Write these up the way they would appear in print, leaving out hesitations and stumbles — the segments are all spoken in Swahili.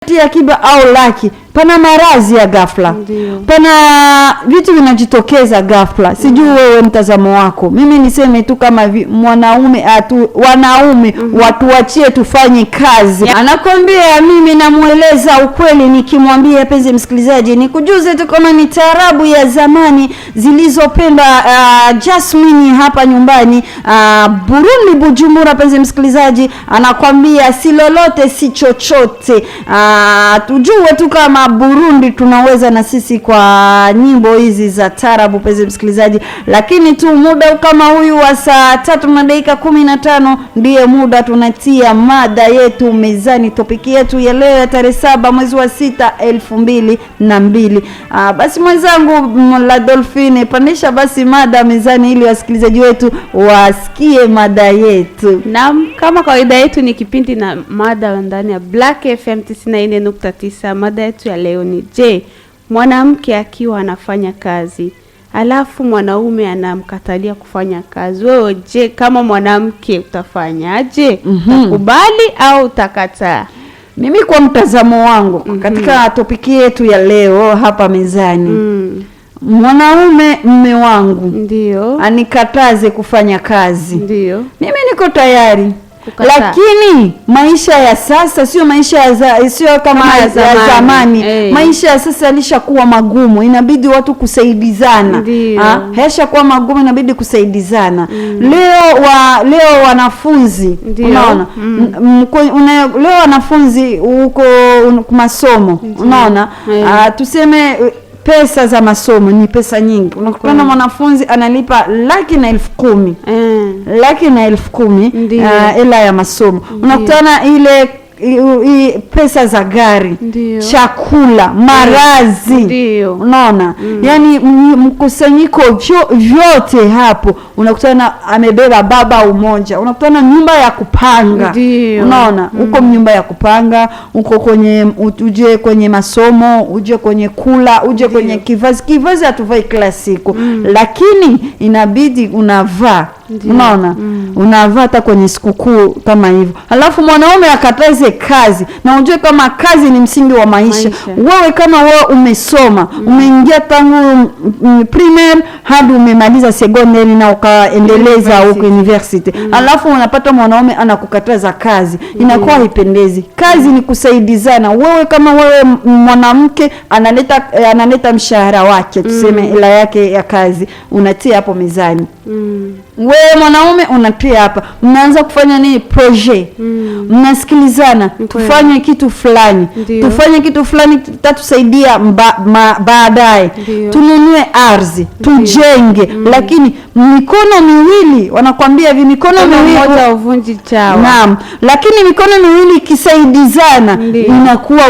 tia akiba au laki, pana marazi ya ghafla. Ndiyo. Pana vitu vinajitokeza ghafla. Sijui wewe mtazamo wako. Mimi niseme tu kama wanaume watuachie tufanye kazi. Anakwambia mimi namueleza ukweli nikimwambia penzi msikilizaji nikujuze tu kama ni taarabu ya zamani zilizopenda Jasmine hapa nyumbani Burundi Bujumbura. Penzi msikilizaji anakwambia si lolote si chochote. Tujue tu kama Burundi tunaweza na sisi kwa nyimbo hizi za taarabu penzi msikilizaji, lakini tu muda kama huyu wa saa 3:15 ndiye muda tunatia mada yetu mezani. Topiki yetu ya leo ya tarehe 7 mwezi wa 6 2002. Basi mwenzangu la Dolphine pandisha basi mada mezani ili wasikilizaji wetu wasikie mada yetu. Naam, kama kawaida yetu ni kipindi na mada ndani ya Black FM 94.9. Mada yetu ya leo ni je, mwanamke akiwa anafanya kazi alafu mwanaume anamkatalia kufanya kazi, wewe je kama mwanamke utafanyaje? Utakubali au utakataa? Mimi kwa mtazamo wangu katika topiki yetu ya leo hapa mezani, mwanaume mume wangu ndio anikataze kufanya kazi, ndio mimi niko tayari. Kukata. Lakini maisha ya sasa sio maisha sio kama ya zamani. Maisha ya sasa yalishakuwa magumu, inabidi watu kusaidizana. Hesha kuwa magumu, inabidi kusaidizana. Leo wanafunzi unaona leo wanafunzi huko masomo unaona tuseme pesa za masomo ni pesa nyingi. Unakuta mwanafunzi analipa 1,10,000. Laki na 10,000 ila ya masomo. Unakutana ile pesa za gari, chakula, marazi. Unaona? Yaani mkusanyiko vyote hapo. Unakutana amebeba baba umoja. Unakutana nyumba ya kupanga. Unaona? Uko nyumba ya kupanga, uko kwenye uje kwenye masomo, uje kwenye kula, uje kwenye kivazi. Kivazi hatuvai kila siku. Lakini inabidi unavaa. Unaona? Unavaa hata kwenye sikukuu kama hivyo. Alafu mwanaume akataze kazi. Na unajue kama kazi ni msingi wa maisha. Wewe kama wewe umesoma, umeingia tangu primaire hadi umemaliza secondary na ukaendeleza huko university. Alafu unapata mwanaume anakukataza kazi. Inakuwa haipendezi. Kazi ni kusaidizana. Wewe kama wewe mwanamke analeta mshahara wake, tuseme hela yake ya kazi, unatia hapo mezani. Wewe mwanaume unatia hapa. Mnaanza kufanya nini? Project. Mnasikilizana, tufanye kitu fulani. Tufanye kitu fulani tutatusaidia baadaye. Tununue ardhi, tujenge. Lakini mikono miwili wanakuambia mikono miwili moja uvunji chawa. Naam. Lakini mikono miwili ikisaidizana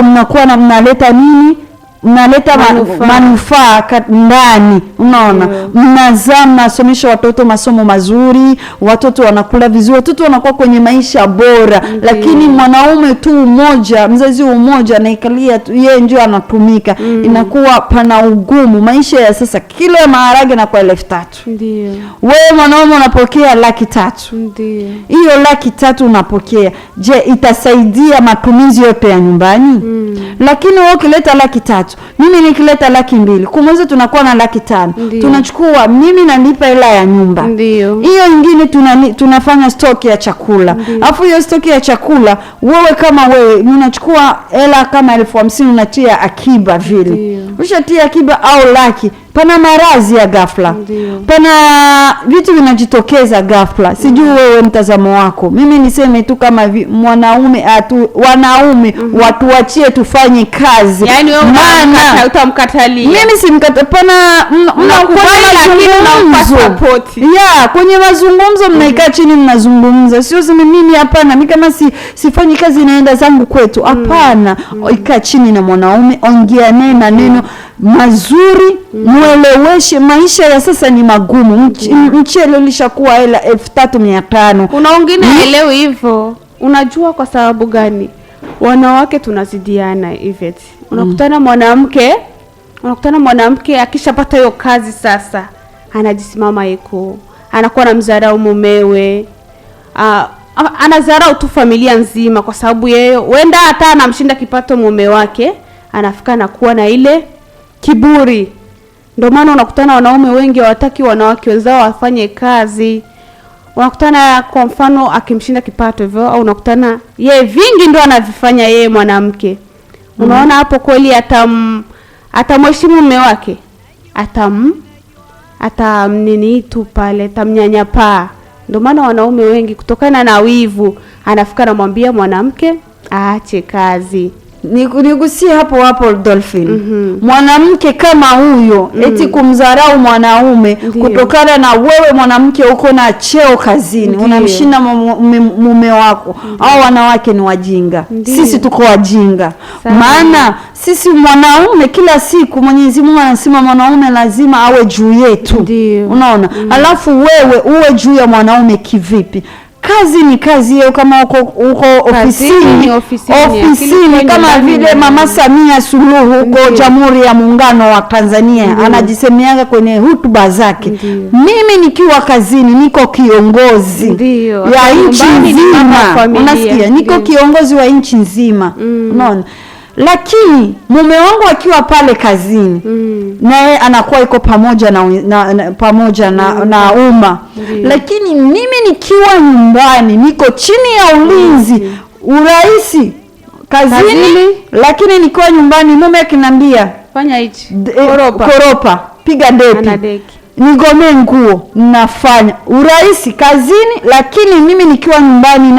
mnakuwa na mnaleta nini? Mnaleta manufaa ndani. Unaona? Mnazaa, mnasomesha watoto masomo mazuri, watoto wanakula vizuri, watoto wanakuwa kwenye maisha bora. Lakini mwanaume tu mmoja, mzazi mmoja anaikalia yeye ndio anatumika. Inakuwa pana ugumu. Maisha ya sasa kilo ya maharage na kwa 3,000. Ndio. Wewe mwanaume unapokea 3,000. Ndio. Hiyo 3,000 unapokea. Je, itasaidia matumizi yote ya nyumbani? Lakini wewe ukileta 3,000, mimi nikileta 200,000, kwa mwezi tunakuwa na 500,000. Tunachukua mimi nalipa hela ya nyumba. Ndio. Hiyo nyingine tunafanya stock ya chakula. Alafu hiyo stock ya chakula wewe kama wewe unachukua hela kama 50,000 unatia akiba vile. Ushatia akiba au laki, pana marazi ya ghafla. Pana vitu vinajitokeza ghafla. Sijui wewe mtazamo wako. Mimi niseme tu kama wanaume watuachie tufanye kazi. Yaani wewe utamkatalia. Mimi simkata pana unakubali lakini unampa support. Kwenye mazungumzo mnaikaa chini mnazungumza. Sio sema mimi hapana, mimi kama sifanyi kazi naenda zangu kwetu. Hapana. Ikaa chini na mwanaume, ongea naye maneno mazuri, mueleweshe. Maisha ya sasa ni magumu. Mchele ulishakuwa hela 3,500. Kuna wengine haelewi hivyo. Unajua kwa sababu gani? Wanawake tunazidiana hivi. Unakutana mwanamke akishapata hiyo kazi sasa anajisimama anakuwa na mzarau mumewe. anadharau tu familia nzima, kwa sababu yeye wenda hata anamshinda kipato mume wake, anafika na kuwa na ile kiburi. Ndio maana unakutana wanaume wengi hawataki wanawake wenzao wafanye kazi. Unakutana kwa mfano akimshinda kipato hivyo, au unakutana yeye vingi ndio anavifanya yeye mwanamke. Unaona hapo kweli atamheshimu mume wake, nini tu pale, atamnyanyapaa. Ndio maana wanaume wengi kutokana na wivu anafika na mwambia mwanamke aache kazi. Nigusie hapo Dolphin. Mwanamke kama huyo eti kumdharau mwanaume kutokana na wewe mwanamke uko na cheo kazini, unamshinda mume wako. Au wanawake ni wajinga. Sisi tuko wajinga. Maana sisi mwanaume kila siku Mwenyezi Mungu anasema mwanaume lazima awe juu yetu. Unaona? Alafu wewe uwe juu ya mwanaume kivipi? Kazi ni kazi hiyo, kama uko ofisini kama vile Mama Samia Suluhu huko Jamhuri ya Muungano wa Tanzania anajisemeaga kwenye hutuba zake, mimi nikiwa kazini niko kiongozi ya nchi nzima. Unasikia? Niko kiongozi wa nchi nzima. Unaona? Lakini mume wangu akiwa pale kazini naye anakuwa iko pamoja na umma. Lakini mimi nikiwa nyumbani niko chini ya ulinzi uraisi kazini, lakini nikiwa nyumbani mume akiniambia fanya hichi, koropa, piga deki, nigome nguo, nafanya uraisi kazini. Lakini mimi nikiwa nyumbani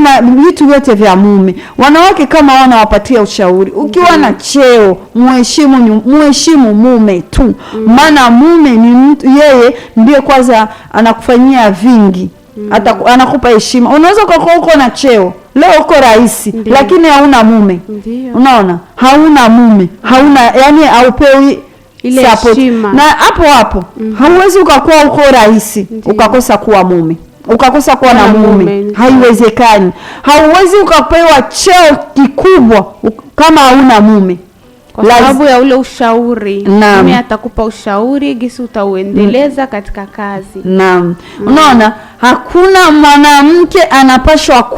na vitu vyote vya mume. Wanawake kama wanawapatia ushauri, ukiwa na cheo muheshimu mume tu. Maana mume ni mtu, yeye ndiye kwanza anakufanyia vingi. Anakupa heshima. Unaweza kuwa uko na cheo leo uko rais, lakini hauna mume. Unaona? Hauna mume, yani haupewi ile heshima. Na hapo hauwezi ukakuwa uko rais ukakosa kuwa mume, ukakosa kuwa na mume. Haiwezekani. Hauwezi ukapewa cheo kikubwa kama hauna mume, kwa sababu ya ule ushauri. Mume atakupa ushauri gisi utauendeleza katika kazi. Naam. Unaona, hakuna mwanamke anapashwa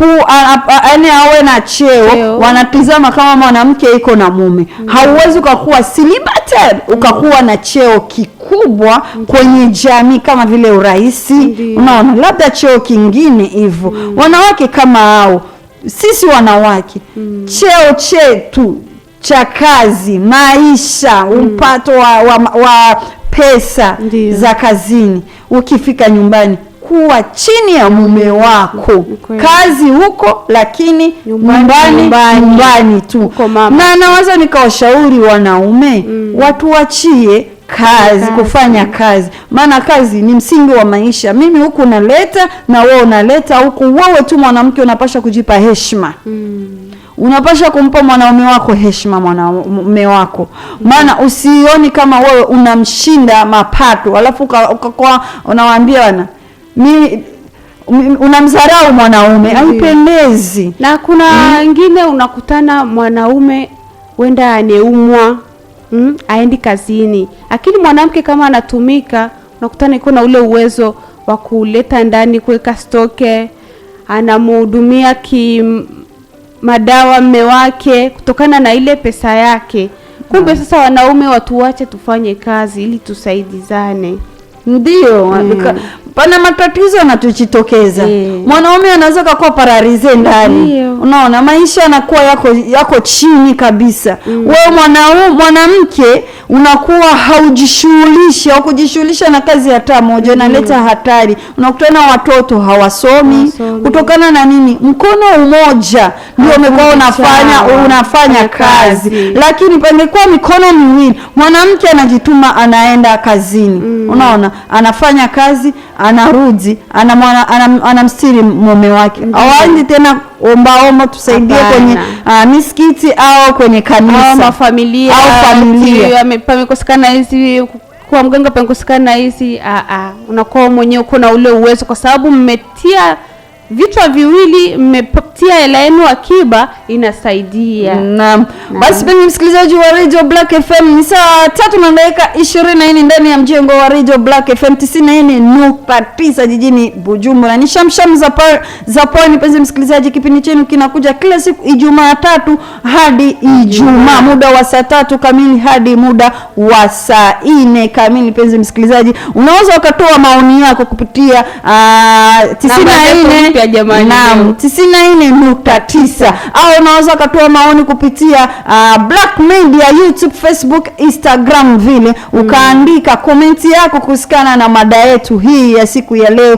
yaani awe na cheo. Wanatizama kama mwanamke iko na mume. Hauwezi ukakuwa celibated ukakuwa na cheo kikubwa kwenye jamii kama vile uraisi. Unaona, labda cheo kingine hivyo. Wanawake kama hao, sisi wanawake, cheo chetu cha kazi, maisha, umpato wa pesa za kazini, ukifika nyumbani kuwa chini ya mume wako. Kazi huko, lakini nyumbani tu. Na nawaza nikawashauri wanaume watu wachie kazi, kufanya kazi. Maana kazi ni msingi wa maisha. Mimi huku naleta na wewe unaleta huku. Wewe tu mwanamke unapaswa kujipa heshima. Unapaswa kumpa mwanaume wako heshima, mwanaume wako. Maana usioni kama wewe unamshinda mapato, alafu ukakuwa unawaambia wana mimi unamdharau mwanaume. Haipendezi. Na kuna wengine unakutana mwanaume wenda aneumwa, aendi kazini. Lakini mwanamke kama anatumika, unakutana iko na ule uwezo wa kuleta ndani, kuweka stoke, anamhudumia madawa mume wake kutokana na ile pesa yake. Kumbe sasa wanaume watu wache tufanye kazi ili tusaidizane. Ndio. Pana matatizo yanatujitokeza. Mwanaume anaweza kuwa paralize ndani. Unaona, maisha yanakuwa yako chini kabisa. Wewe mwanamke unakuwa haujishughulisha na kazi hata moja, inaleta hatari. Unakutana watoto hawasomi kutokana na nini? Mkono umoja ndio umekuwa unafanya kazi. Lakini pangekuwa mikono miwili, mwanamke anajituma, anaenda kazini. Unaona, anafanya kazi, anarudi, anamstiri mume wake. Hawaendi tena omba tusaidie kwenye misikiti au kwenye kanisa au familia. Pamekosekana hizi kwa mganga, pamekosekana hizi. Unakuwa mwenyewe uko na ule uwezo, kwa sababu mmetia vichwa viwili mmepatia hela yenu akiba, inasaidia. Naam. Basi penye msikilizaji wa Radio Black FM, ni saa 3:24 ndani ya mjengo wa Radio Black FM 94.9 jijini Bujumbura. Ni shamsham za pwani penye msikilizaji, kipindi chenu kinakuja kila siku Ijumaa 3 hadi Ijumaa, muda wa saa 3 kamili hadi muda wa saa 4 kamili penye msikilizaji. Unaweza ukatoa maoni yako kupitia 94.9 au unaweza kutoa maoni kupitia Black Media, YouTube, Facebook, Instagram vile ukaandika komenti yako kuhusiana na mada yetu hii ya siku ya leo.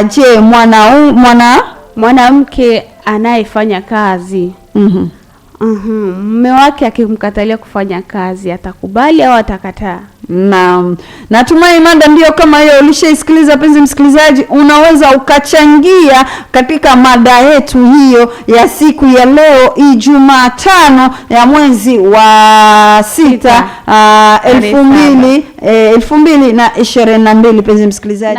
Je, mwanamke anayefanya kazi mume wake akimkatalia kufanya kazi, atakubali au atakataa? Natumai mada ndio kama hiyo ulishaisikiliza penzi msikilizaji. Unaweza ukachangia katika mada yetu hiyo ya siku ya leo Ijumaa 5 ya mwezi wa 6 2022 penzi msikilizaji.